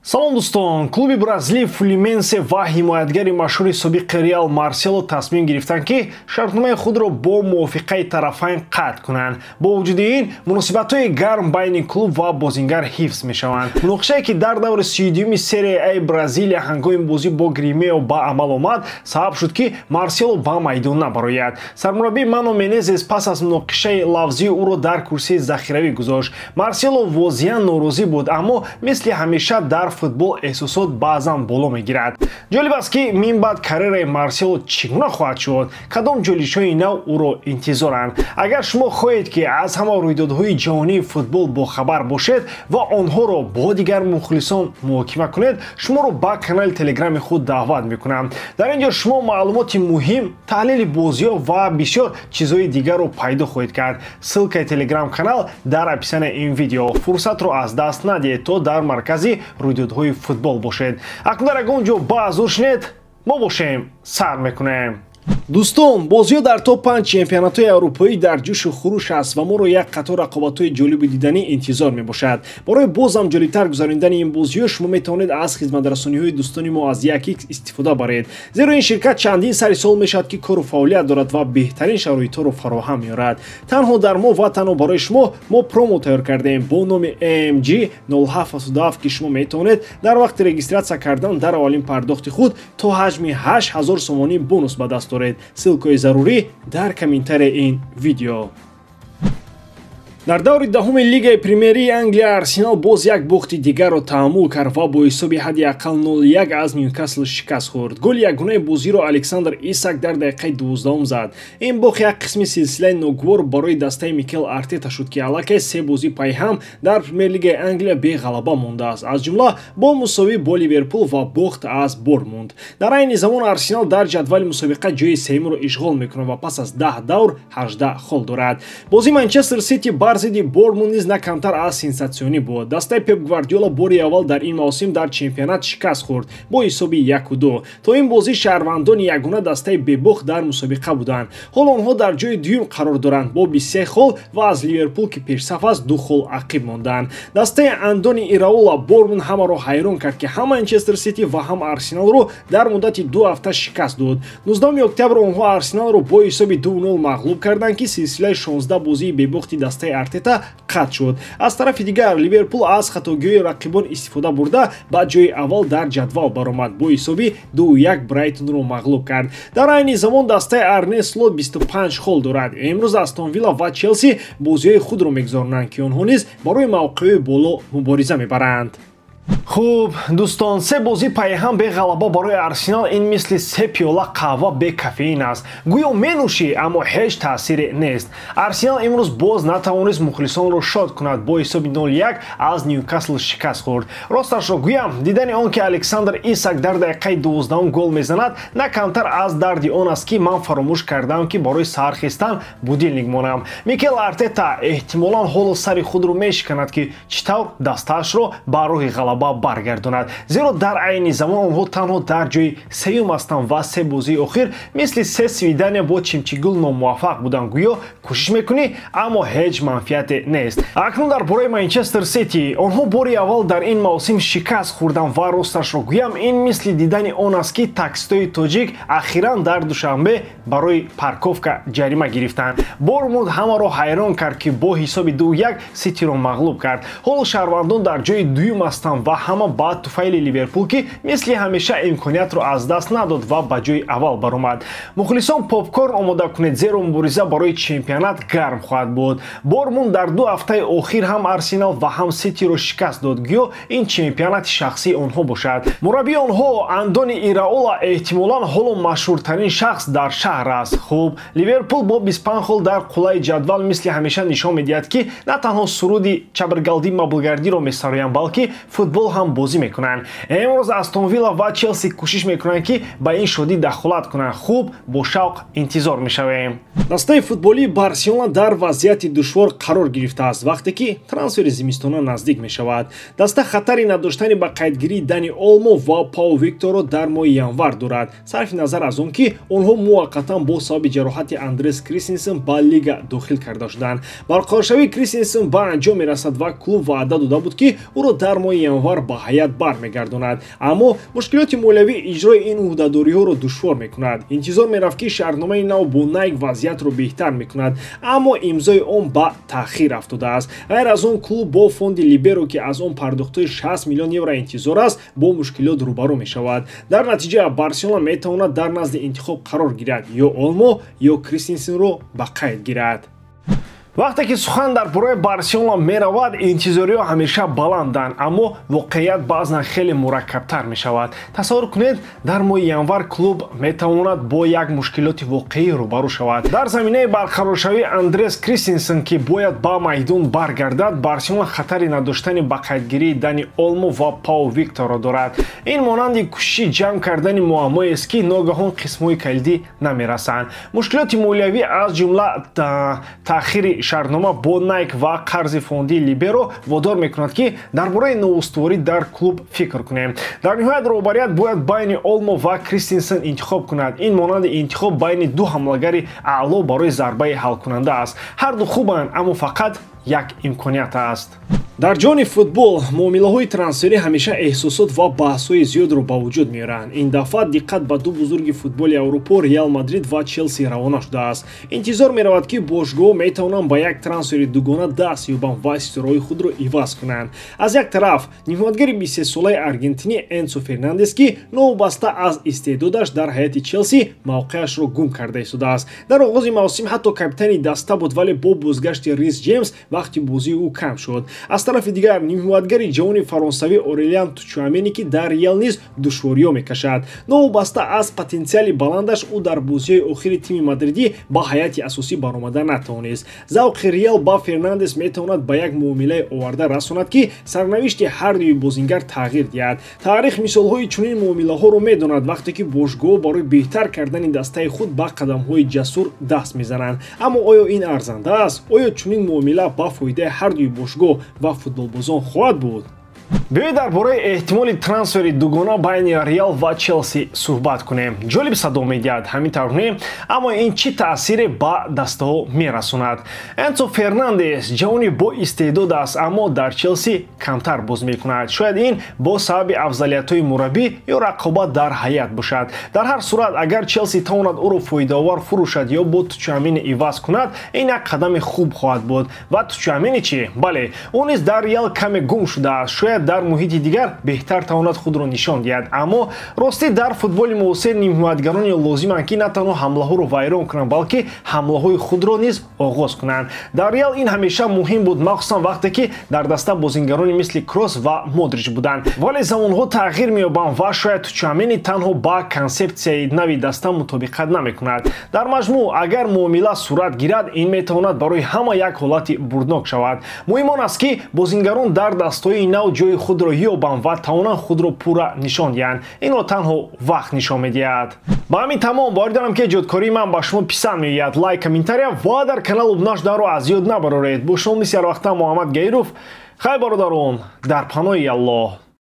салом дӯстон, клуби бразилии Флюменсе ва ҳимоятгари машҳури собиқи Реал Марсело тасмим гирифтанд ки шартномаи худро бо мувофиқаи тарафайн қатъ кунанд. Бо вуҷуди ин, муносибатҳои гарм байни клуб ва бозингар ҳифз мешаванд. Муноқишае ки дар даври 32-уми серияи А Бразилия ҳангоми бозӣ бо Гримео ба амал омад, сабаб шуд ки Марсело ба майдон набарояд. Сармураббии Ману Менезес пас аз муноқишаи лавзии ӯро дар курсии захиравӣ гузошт. Марсело возиан норозӣ буд, аммо мисли ҳамеша дар футбол эҳсосот баъзан боло мегирад. ҷолиб аст ки мин баъд карьераи Марсело чӣ гуна хоҳад шуд? Кадом ҷӯлишҳои нав ӯро интизоранд? Агар шумо хоҳед ки аз ҳама рӯйдодҳои ҷаҳонии футбол бохабар бошед ва онҳоро бо дигар мухлисон муҳокима кунед, шуморо ба канали телеграми худ даъват мекунам. Дар ин ҷо шумо маълумоти муҳим, таҳлили бозиҳо ва бисёр чизҳои дигарро пайдо хоҳед кард. Ссилкаи телеграм-канал дар описаниеи ин видео. Фурсатро аз даст надиҳед, то дар маркази рӯйдодҳои футбол бошед. Акнун дар ягон ҷо ба ҳазур шунед, мо бошем сар мекунем. дӯстон, бозиҳо дар топ-5 чемпионатҳои аврупоӣ дар ҷӯшу хуруш аст ва моро як қатор рақобатҳои ҷолиби диданӣ интизор мебошад. Барои бозам ҷолибтар гузарондани ин бозиҳо шумо метавонед аз хизматрасониҳои дӯстони мо аз 1x истифода баред. Зеро ин ширкат чандин сари сол мешавад ки кору фаъолият дорад ва беҳтарин шароитҳоро фароҳам меорад. Танҳо дар мо ва танҳо барои шумо мо промо тайёр кардаем бо номи AMG 0777 ки шумо метавонед дар вақти регистратсия кардан дар аввалин пардохти худ то ҳаҷми 8000 сомонӣ бонус ба даст доред. Ссилкаи зарурӣ дар комментарии ин видео. Дар даври даҳуми Лигаи Премерии Англия Арсенал боз як бохти дигарро таҳаммул кард ва бо ҳисоби ҳадди ақал 0-1 аз Ньюкасл шикаст хӯрд. Голи ягонаи бозиро Александр Исак дар дақиқаи 12 зад. Ин бох як қисми силсилаи ногувор барои дастаи Микел Артета шуд ки аллакай 3 бозӣ пайҳам дар Премер-лигаи Англия беғалаба мондааст, аз ҷумла бо мусовӣ бо Ливерпул ва бохт аз Бормунд. Дар айни замон Арсенал дар ҷадвали мусобиқа ҷои сеюмро ишғол мекунад ва пас аз 10 давр 18 хол дорад. Бозии Манчестер Сити зидди Бормунд низ на камтар аз сенсатсионӣ буд. Дастаи Пеп Гвардиола бори аввал дар ин мавсим дар чемпионат шикаст хӯрд бо ҳисоби 1-2. То ин бозӣ шаҳрвандони ягона дастаи бебох дар мусобиқа буданд. ҳоло онҳо дар ҷои дуюм қарор доранд бо 23 хол ва аз Ливерпул ки пешсаф аст 2 хол ақиб монданд. Дастаи Андони Ираола Бормунд ҳамаро хайрон кард ки ҳам Манчестер Сити ва ҳам Арсеналро дар муддати 2 ҳафта шикаст дод. 19 октябр онҳо Арсеналро бо ҳисоби 2-0 мағлуб карданд ки силсилаи 16 бозии бебохти дастаи Артета қатъ шуд. Аз тарафи дигар Ливерпул аз хатогиҳои рақибон истифода бурда ба ҷои аввал дар ҷадвал баромад, бо ҳисоби 2-1 Брайтонро мағлуб кард. Дар айни замон дастаи Арне Слот 25 хол дорад. Имрӯз Астон Вилла ва Челси бозиҳои худро мегузаронанд ки онҳо низ барои мавқеҳои боло мубориза мебаранд. Хуб, дӯстон, 3 бозӣ пайҳам бе ғалаба барои Арсенал ин мисли 3 пиёла қаҳва бе кофеин аст. Гӯё менӯшӣ, аммо ҳеҷ таъсире нест. Арсенал имрӯз боз натавонист мухлисонро шод кунад, бо ҳисоби 0-1 аз Ньюкасл шикаст хӯрд. Росташро гӯям, дидани он ки Александр Исак дар дақиқаи 12 гол мезанад, на камтар аз дарди он аст ки ман фаромӯш кардам ки барои сархистан будилник монам. Микел Артета эҳтимолан ҳоло сари худро мешиканад ки чӣ тавр дастаашро ба роҳи ғалаба баргардонад. Зеро дар айни замон онҳо танҳо дар ҷои сеюм ҳастанд ва 3 бозии охир мисли 3 свидания бо чимчигул номуваффақ буданд. Гӯё кӯшиш мекунӣ, аммо ҳеҷ манфиате нест. Акнун дар бораи Манчестер Сити, онҳо бори аввал дар ин мавсим шикаст хӯрданд ва росташро гӯям, ин мисли дидани он аст ки таксистои тоҷик ахиран дар душанбе барои парковка ҷарима гирифтанд. Бормунд ҳамаро ҳайрон кард ки бо ҳисоби 2-1 Ситиро мағлуб кард. ҳоло шаҳрвандон дар ҷои дуюм ҳастанд ва ҳама ба туфайли Ливерпул ки мисли ҳамеша имкониятро аз даст надод ва ба ҷои аввал баромад. Мухлисон попкорн омода кунед, зеро мубориза барои чемпионат гарм хоҳад буд. Бормунд дар 2 ҳафтаи охир ҳам Арсенал ва ҳам Ситиро шикаст дод. Гӯё ин чемпионати шахсии онҳо бошад. мураббии онҳо Андони Ираола эҳтимолан ҳоло машҳуртарин шахс дар шаҳр аст. Хуб, Ливерпул бо 25 хол дар қуллаи ҷадвал мисли ҳамеша нишон медиҳад ки на танҳо суруди чабргалди маблгардиро месароянд, балки футбол ҳам бозӣ мекунанд. Имрӯз Астон Вилла ва Челси кӯшиш мекунанд ки ба ин шодӣ дахолат кунанд. Хуб, бо шавқ интизор мешавем. Дастаи футболии Барселона дар вазъияти душвор қарор гирифтааст вақте ки трансфери зимистона наздик мешавад. Даста хатари надоштани ба қайдгирии Дани Олмо ва Пау Викторро дар моҳи январ дорад, сарфи назар аз он ки онҳо муваққатан бо сабаби ҷароҳати Андрес Кристенсен ба лига дохил карда шуданд. Барқароршавии Кристенсен ба анҷом мерасад ва клуб ваъда дода буд ки ӯро дар моҳи январ явар ба ҳаят бармегардонад, аммо мушкилоти молиявӣ иҷрои ин ӯҳдадориҳоро душвор мекунад. Интизор мерафт ки шаҳрномаи нав бо Nike вазъиятро беҳтар мекунад, аммо имзои он ба таъхир афтодааст. ғайр аз он, клуб бо фонди либеро ки аз он пардохтои 60 миллион евро интизор аст, бо мушкилот рӯбарӯ мешавад. дар натиҷа барселона метавонад дар назди интихоб қарор гирад, ё Олмо ё Кристенсенро ба қайд гирад. вақте ки сухан дар бораи Барселона меравад, интизориҳо ҳамеша баланданд, аммо воқеият баъзан хеле мураккабтар мешавад. тасаввур кунед, дар моҳи январ клуб метавонад бо як мушкилоти воқеӣ рӯбарӯ шавад. дар заминаи барқароршавии Андрес Кристенсен ки бояд ба майдон баргардад, Барселона хатари надоштани ба қайдгирии Дани Олмо ва Пау Викторро дорад. ин монанди кӯшиши ҷамъ кардани муаммоест ки ногаҳон қисмҳои калидӣ намерасанд. мушкилоти молиявӣ аз ҷумла таъхири шаҳрнома бо Nike ва қарзи фонди либеро водор мекунад ки дар бораи ноустуворӣ дар клуб фикр кунем. дар ниҳоят роҳбарият бояд байни Олмо ва Кристенсен интихоб кунад. ин монанди интихоб байни ду ҳамлагари аъло барои зарбаи ҳалкунанда аст. ҳарду хубанд, аммо фақат як имконият аст. дар ҷони футбол муомилаҳои трансферӣ ҳамеша эҳсосот ва баҳсҳои зиёдро ба вуҷуд меоранд. ин дафъа диққат ба ду бузурги футболи Аврупо Реал Мадрид ва Челси равона шудааст. интизор меравад ки бошгоҳ метавонанд ба як трансфери дугона даст ёбанд ва истораҳои худро иваз кунанд. аз як тараф ниҳоятгари 23 солаи аргентинӣ Энсо Фернандес ки новобаста аз истеъдодаш дар ҳайати Челси мавқеашро гум карда истодааст. дар оғози мавсим ҳатто капитани даста буд, вале бо бозгашти Рис Ҷеймс вақти бозии ӯ кам шуд. аз тарафи дигар ниҳоятгари ҷавони фаронсавӣ Орелиан Тчуамени ки дар Реал низ душвориҳо мекашад. новобаста аз потенсиали баландаш, ӯ дар бозиҳои охири тими мадридӣ ба ҳайати асосӣ баромада натавонист. завқи Реал ба Фернандес метавонад ба як муомилаи оварда расонад ки сарнавишти ҳардуи бозингар тағйир диҳад. таърих мисолҳои чунин муомилаҳоро медонад, вақте ки бошгоҳ барои беҳтар кардани дастаи худ ба қадамҳои ҷасур даст мезананд. аммо оё ин арзанда аст? оё чунин муомила ба фоидаи ҳардуи бошгоҳ ва футболбозон хоҳад буд? биёед дар бораи эҳтимоли трансфери дугона байни Реал ва Челси суҳбат кунем. ҷолиб садо медиҳад, ҳамин тавр не? аммо ин чӣ таъсире ба дастаҳо мерасонад? Энсо Фернандес ҷавони бо истеъдод аст, аммо дар Челси камтар боз мекунад. шояд ин бо сабаби афзалиятҳои мураббӣ ё рақобат дар ҳайат бошад. дар ҳар сурат, агар Челси тавонад ӯро фоидаовар фурӯшад ё бо Тчуамени иваз кунад, ин як қадами хуб хоҳад буд. ва Тчуамени чӣ? бале, ӯ низ дар Реал каме гум шудааст. шояд дар муҳити дигар беҳтар тавонад худро нишон диҳад, аммо ростӣ дар футболи муосир нимҳоятгароне лозиманд ки на танҳо ҳамлаҳоро вайрон кунанд, балки ҳамлаҳои худро низ оғоз кунанд. дар Реал ин ҳамеша муҳим буд, махсусан вақте ки дар даста бозингарони мисли Крос ва Модрич буданд. вале замонҳо тағйир меёбанд ва шояд Тчуамени танҳо ба консепсияи нави даста мутобиқат намекунад. дар маҷмӯъ, агар муомила сурат гирад, ин метавонад барои ҳама як ҳолати бурднок шавад. муҳим он аст ки бозингарон дар дастаҳои нав ҷои худро ёбанд ва тавонанд худро пурра нишон диҳанд. инро танҳо вақт нишон медиҳад. ба ҳамин тамом бовар дорам ки ҷодкории ман ба шумо писанд меояд. лайк, комментария ва дар канал обуна шуданро аз ёд набароред. бо шумо мисли ҳар вақта Муҳаммад Гаиров. хай бародарон, дар паноҳи Аллоҳ.